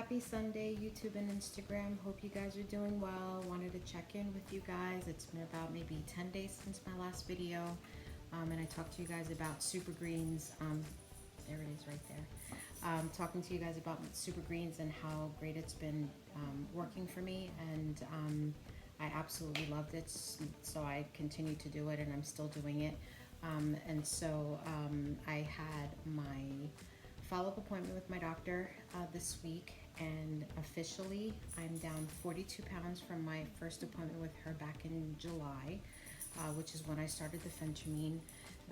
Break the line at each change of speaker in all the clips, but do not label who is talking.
Happy Sunday, YouTube and Instagram. Hope you guys are doing well. Wanted to check in with you guys. It's been about maybe 10 days since my last video. And I talked to you guys about super greens. There it is right there. Talking to you guys about super greens and how great it's been working for me. And I absolutely loved it. So I continue to do it and I'm still doing it. I had my follow-up appointment with my doctor this week, and officially I'm down 42 pounds from my first appointment with her back in July, which is when I started the Phentermine.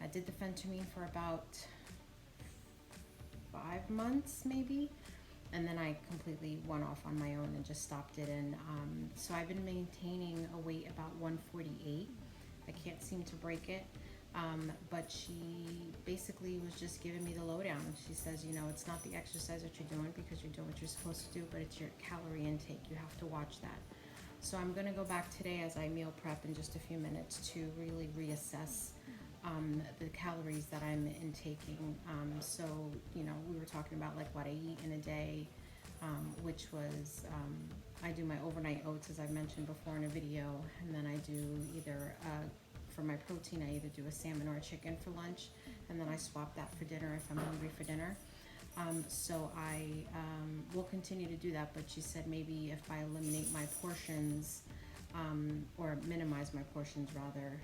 I did the Phentermine for about 5 months maybe, and then I completely went off on my own and just stopped it. And so I've been maintaining a weight about 148. I can't seem to break it. But she basically was just giving me the lowdown. She says, you know, it's not the exercise that you're doing because you're doing what you're supposed to do, but it's your calorie intake. You have to watch that. So I'm going to go back today as I meal prep in just a few minutes to really reassess the calories that I'm intaking. So, you know, we were talking about like what I eat in a day, which was, I do my overnight oats, as I've mentioned before in a video, and then I do either for my protein, I either do a salmon or a chicken for lunch, and then I swap that for dinner if I'm hungry for dinner. So I will continue to do that, but she said maybe if I eliminate my portions, or minimize my portions rather,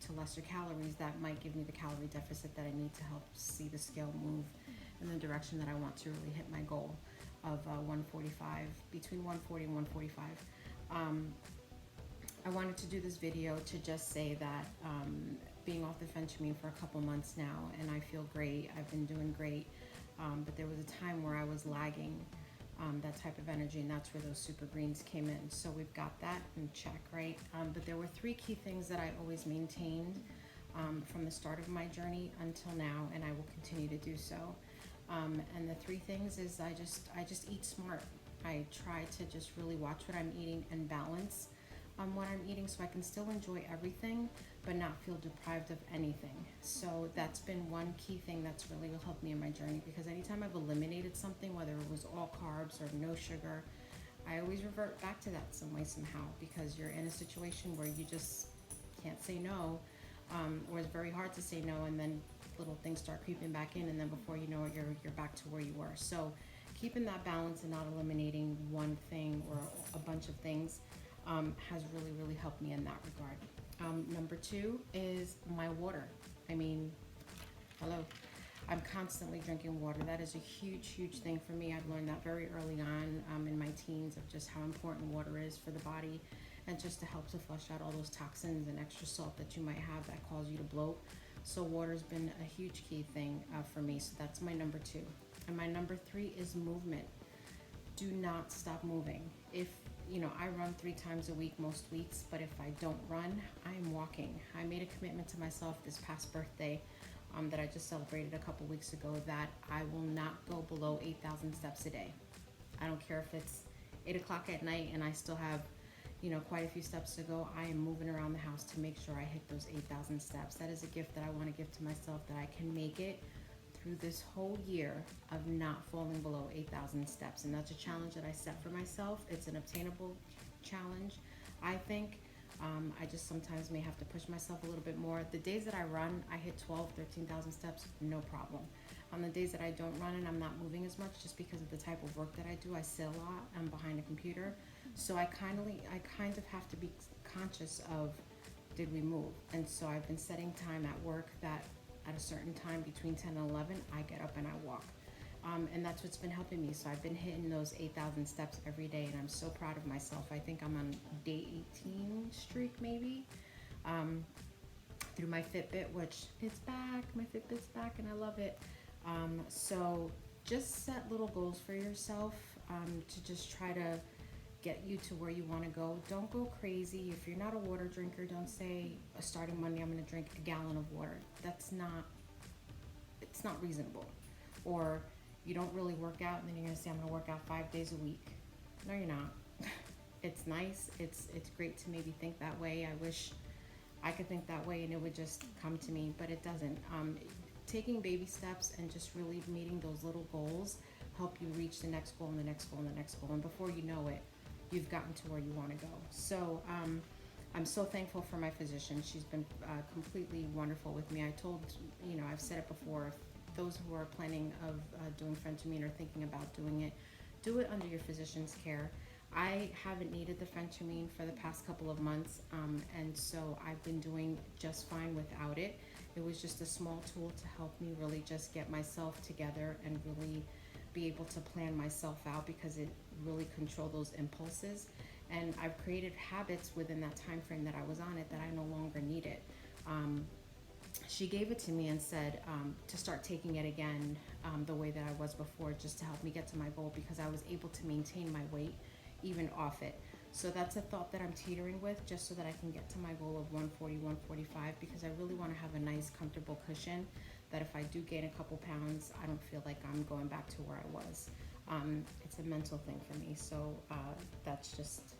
to lesser calories, that might give me the calorie deficit that I need to help see the scale move in the direction that I want to really hit my goal of 145, between 140 and 145. I wanted to do this video to just say that being off the Phentermine for a couple months now, and I feel great. I've been doing great, but there was a time where I was lagging that type of energy, and that's where those super greens came in. So we've got that in check, right? But there were 3 key things that I always maintained from the start of my journey until now, and I will continue to do so. And the 3 things is I just eat smart. I try to just really watch what I'm eating and balance what I'm eating so I can still enjoy everything but not feel deprived of anything. So that's been one key thing that's really helped me in my journey, because anytime I've eliminated something, whether it was all carbs or no sugar, I always revert back to that some way somehow, because you're in a situation where you just can't say no, or it's very hard to say no, and then little things start creeping back in, and then before you know it, you're back to where you were. So keeping that balance and not eliminating one thing or a bunch of things has really helped me in that regard. Number 2 is my water. I mean, hello. I'm constantly drinking water. That is a huge thing for me. I've learned that very early on in my teens, of just how important water is for the body, and just to help to flush out all those toxins and extra salt that you might have that cause you to bloat. So water's been a huge key thing for me. So that's my number 2. And my number 3 is movement. Do not stop moving. If you know, I run 3 times a week most weeks, but if I don't run, I'm walking. I made a commitment to myself this past birthday that I just celebrated a couple weeks ago, that I will not go below 8,000 steps a day. I don't care if it's 8 o'clock at night and I still have, you know, quite a few steps to go. I am moving around the house to make sure I hit those 8,000 steps. That is a gift that I want to give to myself, that I can make it through this whole year of not falling below 8,000 steps. And that's a challenge that I set for myself. It's an obtainable challenge, I think. I just sometimes may have to push myself a little bit more. The days that I run, I hit 12, 13,000 steps, no problem. On the days that I don't run and I'm not moving as much, just because of the type of work that I do, I sit a lot, I'm behind a computer. So I kind of have to be conscious of, did we move? And so I've been setting time at work that at a certain time between 10 and 11, I get up and I walk. And that's what's been helping me. So I've been hitting those 8,000 steps every day, and I'm so proud of myself. I think I'm on day 18 streak maybe, through my Fitbit, which it's back. My Fitbit's back and I love it. So just set little goals for yourself to just try to get you to where you want to go. Don't go crazy. If you're not a water drinker, don't say starting Monday I'm going to drink a gallon of water. It's not reasonable. Or you don't really work out and then you're going to say I'm going to work out 5 days a week. No, you're not. It's nice. It's great to maybe think that way. I wish I could think that way and it would just come to me, but it doesn't. Taking baby steps and just really meeting those little goals help you reach the next goal and the next goal and the next goal. And before you know it, you've gotten to where you want to go. So I'm so thankful for my physician. She's been completely wonderful with me. I told, I've said it before, those who are planning of doing Phentermine or thinking about doing it, do it under your physician's care. I haven't needed the Phentermine for the past couple of months, and so I've been doing just fine without it. It was just a small tool to help me really just get myself together and really be able to plan myself out, because it really controlled those impulses. And I've created habits within that time frame that I was on it that I no longer need it. She gave it to me and said to start taking it again the way that I was before, just to help me get to my goal, because I was able to maintain my weight even off it. So that's a thought that I'm teetering with, just so that I can get to my goal of 140, 145, because I really want to have a nice, comfortable cushion that if I do gain a couple pounds, I don't feel like I'm going back to where I was. It's a mental thing for me, so that's just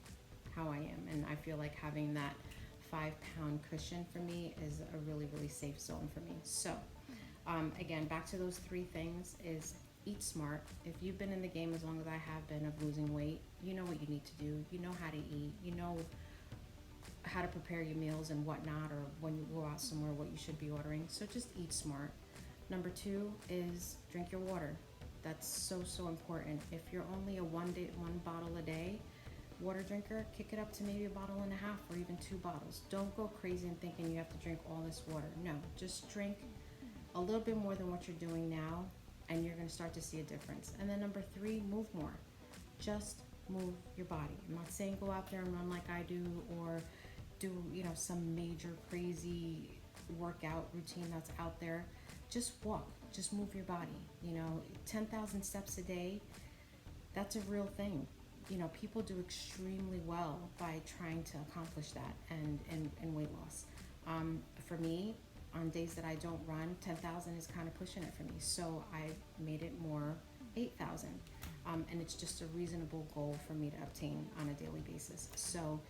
how I am. And I feel like having that 5-pound cushion for me is a really, really safe zone for me. So again, back to those 3 things is eat smart. If you've been in the game as long as I have been of losing weight, you know what you need to do. You know how to eat. You know how to prepare your meals and whatnot, or when you go out somewhere, what you should be ordering. So just eat smart. Number 2 is drink your water. That's so, so important. If you're only a one bottle a day water drinker, kick it up to maybe 1.5 bottles or even 2 bottles. Don't go crazy and thinking you have to drink all this water. No, just drink a little bit more than what you're doing now, and you're going to start to see a difference. And then number 3, move more. Just move your body. I'm not saying go out there and run like I do, or do some major crazy workout routine that's out there. Just walk. Just move your body. 10,000 steps a day, that's a real thing. People do extremely well by trying to accomplish that and weight loss. For me, on days that I don't run, 10,000 is kind of pushing it for me. So I made it more 8,000. And it's just a reasonable goal for me to obtain on a daily basis. So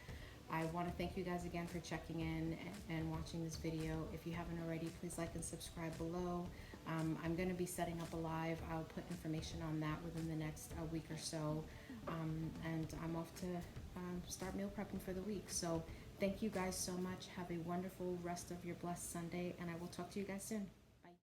I want to thank you guys again for checking in and watching this video. If you haven't already, please like and subscribe below. I'm going to be setting up a live. I'll put information on that within the next week or so. And I'm off to start meal prepping for the week. So thank you guys so much. Have a wonderful rest of your blessed Sunday, and I will talk to you guys soon.